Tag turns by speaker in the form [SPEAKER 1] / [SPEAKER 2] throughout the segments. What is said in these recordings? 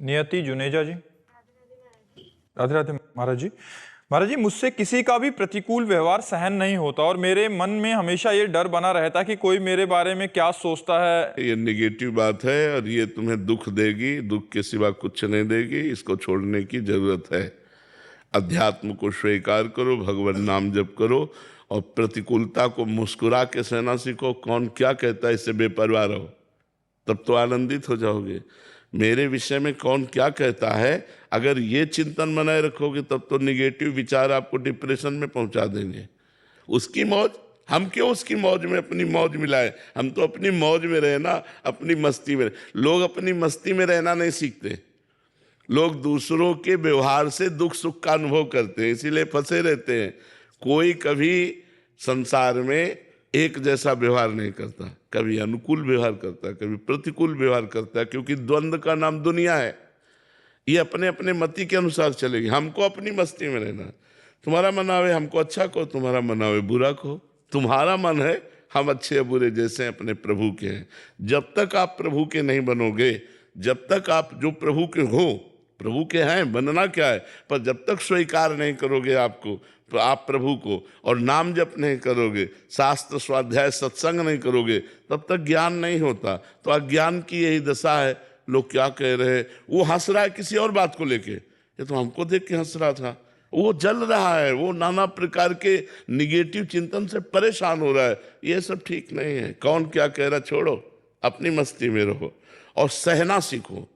[SPEAKER 1] नियति जुनेजा जी। राधे राधे महाराज जी। महाराज जी, मुझसे किसी का भी प्रतिकूल व्यवहार सहन नहीं होता और मेरे मन में हमेशा ये डर बना रहता कि कोई मेरे बारे में क्या सोचता है।
[SPEAKER 2] ये नेगेटिव बात है और ये तुम्हें दुख देगी, दुख के सिवा कुछ नहीं देगी। इसको छोड़ने की जरूरत है। अध्यात्म को स्वीकार करो, भगवान नाम जप करो और प्रतिकूलता को मुस्कुरा के सहना सीखो। कौन क्या कहता है इससे बेपरवाह रहो, तब तो आनंदित हो जाओगे। मेरे विषय में कौन क्या कहता है, अगर ये चिंतन बनाए रखोगे तब तो निगेटिव विचार आपको डिप्रेशन में पहुंचा देंगे। उसकी मौज, हम क्यों उसकी मौज में अपनी मौज मिलाए? हम तो अपनी मौज में रहे ना, अपनी मस्ती में। लोग अपनी मस्ती में रहना नहीं सीखते। लोग दूसरों के व्यवहार से दुख सुख का अनुभव करते हैं, इसीलिए फंसे रहते हैं। कोई कभी संसार में एक जैसा व्यवहार नहीं करता, कभी अनुकूल व्यवहार करता है, कभी प्रतिकूल व्यवहार करता है, क्योंकि द्वंद्व का नाम दुनिया है। ये अपने अपने मति के अनुसार चलेगी। हमको अपनी मस्ती में रहना। तुम्हारा मन आवे हमको अच्छा कहो, तुम्हारा मन आवे बुरा कहो। तुम्हारा मन है हम अच्छे या बुरे जैसे अपने प्रभु के हैं। जब तक आप प्रभु के नहीं बनोगे, जब तक आप जो प्रभु के हो, प्रभु के हैं, बनना क्या है, पर जब तक स्वीकार नहीं करोगे आपको, तो आप प्रभु को, और नाम जप नहीं करोगे, शास्त्र स्वाध्याय सत्संग नहीं करोगे, तब तक ज्ञान नहीं होता। तो अज्ञान की यही दशा है। लोग क्या कह रहे हैं, वो हंस रहा है किसी और बात को लेके, ये तो हमको देख के हंस रहा था। वो जल रहा है, वो नाना प्रकार के निगेटिव चिंतन से परेशान हो रहा है। ये सब ठीक नहीं है। कौन क्या कह रहा, छोड़ो, अपनी मस्ती में रहो और सहना सीखो।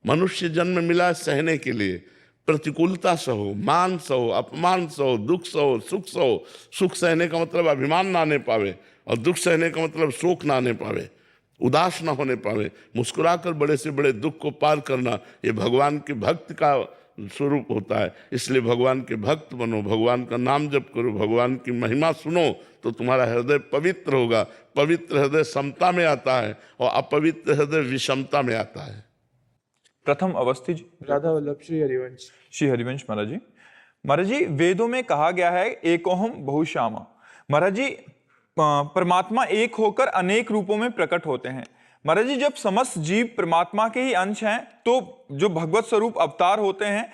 [SPEAKER 2] मनुष्य जन्म मिला है सहने के लिए। प्रतिकूलता सहो, मान सहो, अपमान सहो, दुख सहो, सुख सहो। सुख सहने का मतलब अभिमान ना आने पावे, और दुख सहने का मतलब शोक ना आने पावे, उदास ना होने पावे। मुस्कुराकर बड़े से बड़े दुख को पार करना, ये भगवान के भक्त का स्वरूप होता है। इसलिए भगवान के भक्त बनो, भगवान का नाम जप करो, भगवान की महिमा सुनो, तो तुम्हारा हृदय पवित्र होगा। पवित्र हृदय समता में आता है और अपवित्र हृदय विषमता में आता है।
[SPEAKER 1] प्रथम अवस्थी जी।
[SPEAKER 3] राधा वल्लभ श्री हरिवंश।
[SPEAKER 1] श्री हरिवंश महाराज जी। महाराज जी, वेदों में कहा गया है एकोहम बहुश्यामा। महाराज जी, परमात्मा एक होकर अनेक रूपों में प्रकट होते हैं। महाराज जी, जब समस्त जीव परमात्मा के ही अंश हैं, तो जो भगवत स्वरूप अवतार होते हैं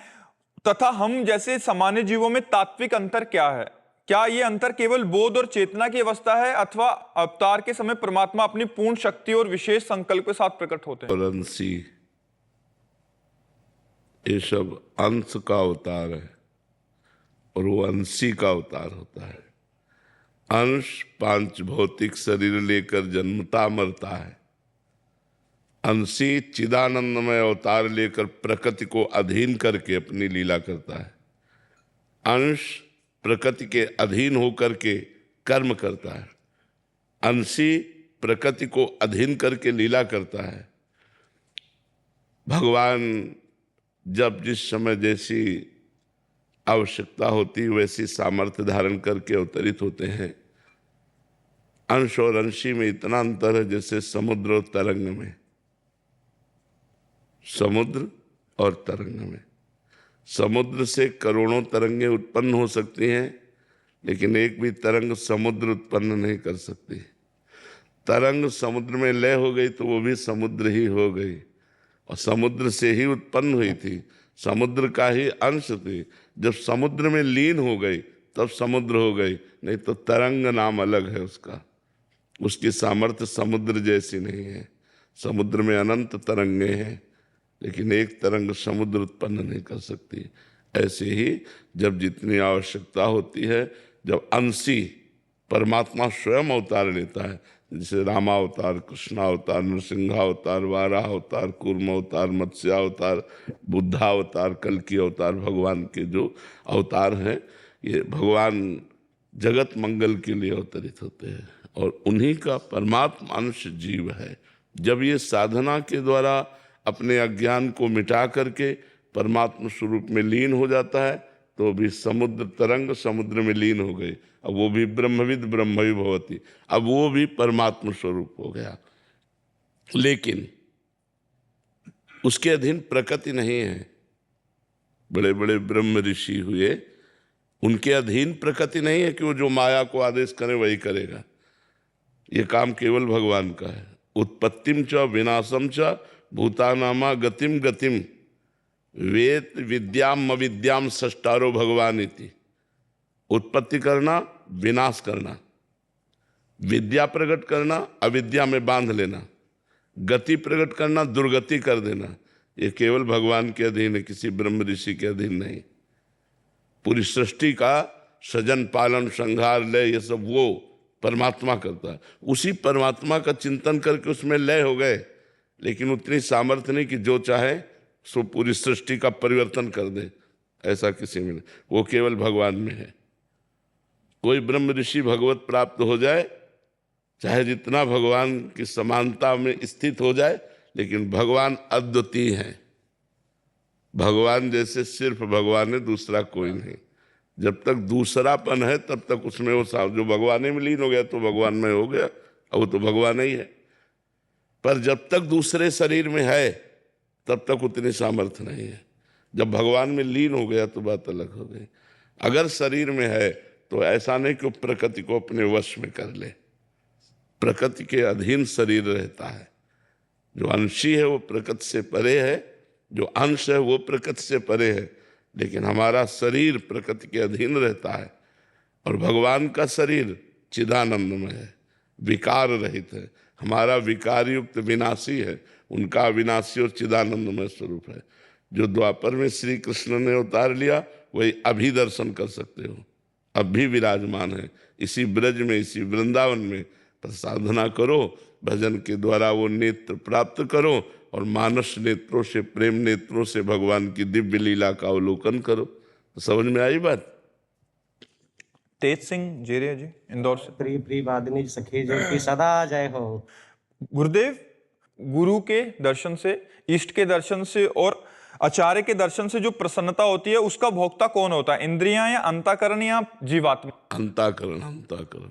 [SPEAKER 1] तथा हम जैसे सामान्य जीवों में तात्विक अंतर क्या है? क्या ये अंतर केवल बोध और चेतना की अवस्था है, अथवा अवतार के समय परमात्मा अपनी पूर्ण शक्ति और विशेष संकल्प के साथ प्रकट होते हैं?
[SPEAKER 2] अंशी, ये सब अंश का अवतार है और वो अंशी का अवतार होता है। अंश पांच भौतिक शरीर लेकर जन्मता मरता है। अंशी चिदानंदमय अवतार लेकर प्रकृति को अधीन करके अपनी लीला करता है। अंश प्रकृति के अधीन होकर के कर्म करता है। अंशी प्रकृति को अधीन करके लीला करता है। भगवान जब जिस समय जैसी आवश्यकता होती वैसी सामर्थ्य धारण करके अवतरित होते हैं। अंश और अंशी में इतना अंतर है जैसे समुद्र और तरंग में। समुद्र और तरंग में, समुद्र से करोड़ों तरंगें उत्पन्न हो सकती हैं, लेकिन एक भी तरंग समुद्र उत्पन्न नहीं कर सकती। तरंग समुद्र में लय हो गई तो वो भी समुद्र ही हो गई, और समुद्र से ही उत्पन्न हुई थी, समुद्र का ही अंश थी। जब समुद्र में लीन हो गई तब समुद्र हो गई, नहीं तो तरंग नाम अलग है उसका। उसकी सामर्थ्य समुद्र जैसी नहीं है। समुद्र में अनंत तरंगें हैं, लेकिन एक तरंग समुद्र उत्पन्न नहीं कर सकती। ऐसे ही जब जितनी आवश्यकता होती है, जब अंशी परमात्मा स्वयं अवतार लेता है, जैसे रामावतार, कृष्णावतार, नृसिंहावतार, वाराह-अवतार, कूर्म-अवतार, मत्स्यावतार, बुद्धावतार, कल्कि अवतार, भगवान के जो अवतार हैं, ये भगवान जगत मंगल के लिए अवतरित होते हैं और उन्हीं का परमात्मा अंश जीव है। जब ये साधना के द्वारा अपने अज्ञान को मिटा करके परमात्मा स्वरूप में लीन हो जाता है, तो भी समुद्र तरंग समुद्र में लीन हो गई। अब वो भी ब्रह्मविद ब्रह्मवि भवति, अब वो भी परमात्मा स्वरूप हो गया। लेकिन उसके अधीन प्रकृति नहीं है। बड़े बड़े ब्रह्म ऋषि हुए, उनके अधीन प्रकृति नहीं है कि वो जो माया को आदेश करे वही करेगा। ये काम केवल भगवान का है। उत्पत्तिम च विनाशम च भूतानामा गतिम गतिम वेद विद्याम अविद्याम सष्टारो भगवान इति। उत्पत्ति करना, विनाश करना, विद्या प्रकट करना, अविद्या में बांध लेना, गति प्रकट करना, दुर्गति कर देना, ये केवल भगवान के अधीन है, किसी ब्रह्म ऋषि के अधीन नहीं। पूरी सृष्टि का सृजन पालन संहार लय ये सब वो परमात्मा करता है। उसी परमात्मा का चिंतन करके उसमें लय हो गए, लेकिन उतनी सामर्थ्य नहीं कि जो चाहे सो पूरी सृष्टि का परिवर्तन कर दे, ऐसा किसी में नहीं, वो केवल भगवान में है। कोई ब्रह्म ऋषि भगवत प्राप्त हो जाए, चाहे जितना भगवान की समानता में स्थित हो जाए, लेकिन भगवान अद्वितीय है। भगवान जैसे सिर्फ भगवान है, दूसरा कोई नहीं। जब तक दूसरापन है तब तक उसमें वो जो भगवान में लीन हो गया तो भगवान में हो गया, अब वो तो भगवान ही है। पर जब तक दूसरे शरीर में है तब तक उतनी सामर्थ्य नहीं है। जब भगवान में लीन हो गया तो बात अलग हो गई। अगर शरीर में है तो ऐसा नहीं कि प्रकृति को अपने वश में कर ले, प्रकृति के अधीन शरीर रहता है। जो अंशी है वो प्रकृति से परे है, जो अंश है वो प्रकृति से परे है, लेकिन हमारा शरीर प्रकृति के अधीन रहता है। और भगवान का शरीर चिदानंदमय है, विकार रहित है। हमारा विकार युक्त विनाशी है, उनका अविनाशी और चिदानंदमय स्वरूप है। जो द्वापर में श्री कृष्ण ने उतार लिया वही अभी दर्शन कर सकते हो, अब भी विराजमान है इसी ब्रज में, इसी वृंदावन में। पर साधना करो, भजन के द्वारा वो नेत्र प्राप्त करो और मानस नेत्रों से, प्रेम नेत्रों से भगवान की दिव्य लीला का अवलोकन करो। तो समझ में आई बात?
[SPEAKER 1] तेज सिंह जेरिया जी, इंदौर से।
[SPEAKER 3] प्रिय प्रिय वादिनी सखी जो की सदा जय हो।
[SPEAKER 1] गुरुदेव, गुरु के दर्शन से, इष्ट के दर्शन से और आचार्य के दर्शन से जो प्रसन्नता होती है उसका भोक्ता कौन होता है? इंद्रियां या अंतःकरण या जीवात्मा?
[SPEAKER 2] अंतःकरण, अंतःकरण।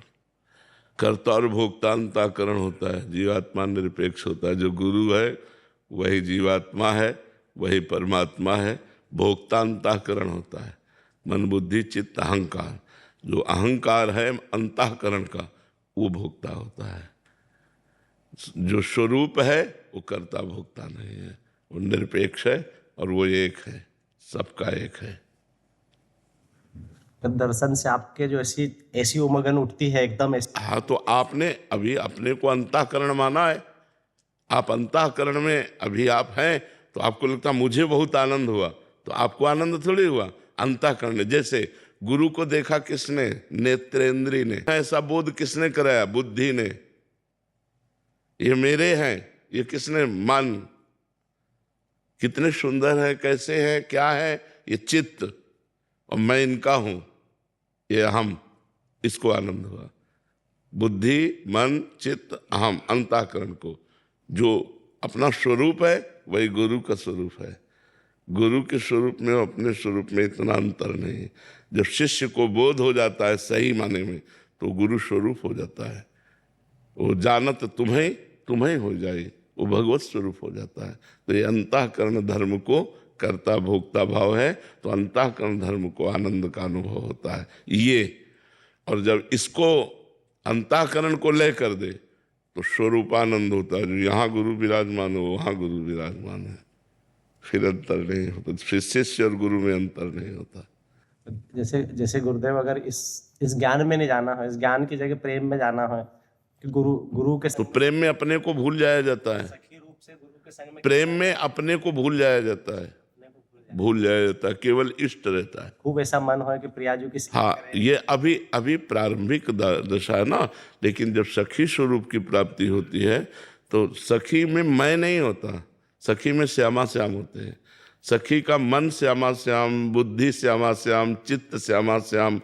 [SPEAKER 2] कर्ता और भोक्ता अंतःकरण होता है, जीवात्मा निरपेक्ष होता है। जो गुरु है वही जीवात्मा है, वही परमात्मा है। भोक्ता अंतःकरण होता है, मन बुद्धि चित्त अहंकार। जो अहंकार है अंतःकरण का वो भोक्ता होता है। जो स्वरूप है वो कर्ता भोक्ता नहीं है, वो निरपेक्ष है और वो एक है, सबका एक है।
[SPEAKER 3] दर्शन से आपके जो ऐसी उमगन उठती है एकदम ऐसी।
[SPEAKER 2] हाँ, तो आपने अभी अपने को अंतःकरण माना है। आप अंतःकरण में अभी आप हैं तो आपको लगता मुझे बहुत आनंद हुआ, तो आपको आनंद थोड़ी हुआ, अंतःकरण। जैसे गुरु को देखा किसने? नेत्रेंद्री ने। ऐसा बोध किसने कराया? बुद्धि ने। ये मेरे हैं, ये किसने? मन। कितने सुंदर है, कैसे है, क्या है? ये चित्त, और मैं इनका हूं, ये अहम, इसको आनंद हुआ। बुद्धि, मन, चित्त, अहम, अंतःकरण को जो अपना स्वरूप है वही गुरु का स्वरूप है। गुरु के स्वरूप में और अपने स्वरूप में इतना अंतर नहीं है। जब शिष्य को बोध हो जाता है सही माने में तो गुरु स्वरूप हो जाता है। वो जानत तुम्हें तुम्हें हो जाए, वो भगवत स्वरूप हो जाता है। तो ये अंतःकरण धर्म को कर्ता भोक्ता भाव है, तो अंतःकरण धर्म को आनंद का अनुभव होता है ये। और जब इसको अंतःकरण को लय कर दे तो स्वरूपानंद होता है। जो यहाँ गुरु विराजमान हो वहाँ गुरु विराजमान है, फिर अंतर नहीं होता। फिर शिष्य और गुरु में अंतर नहीं होता।
[SPEAKER 3] जैसे गुरुदेव अगर इस ज्ञान में नहीं जाना है, इस ज्ञान की जगह प्रेम में जाना है कि गुरु के
[SPEAKER 2] तो प्रेम में अपने को भूल जाया जाता है।
[SPEAKER 3] सखी रूप से गुरु के संग में
[SPEAKER 2] प्रेम में अपने को भूल जाया जाता है, भूल जाया जाता है, केवल इष्ट रहता है।
[SPEAKER 3] खूब ऐसा मन हो कि प्रियाजू की सेवा
[SPEAKER 2] हाँ,
[SPEAKER 3] करें।
[SPEAKER 2] ये अभी प्रारंभिक दशा है ना। लेकिन जब सखी स्वरूप की प्राप्ति होती है तो सखी में मैं नहीं होता, सखी में श्यामा श्याम होते हैं। सखी का मन श्यामा श्याम, बुद्धि श्यामा श्याम, चित्त श्यामा श्याम,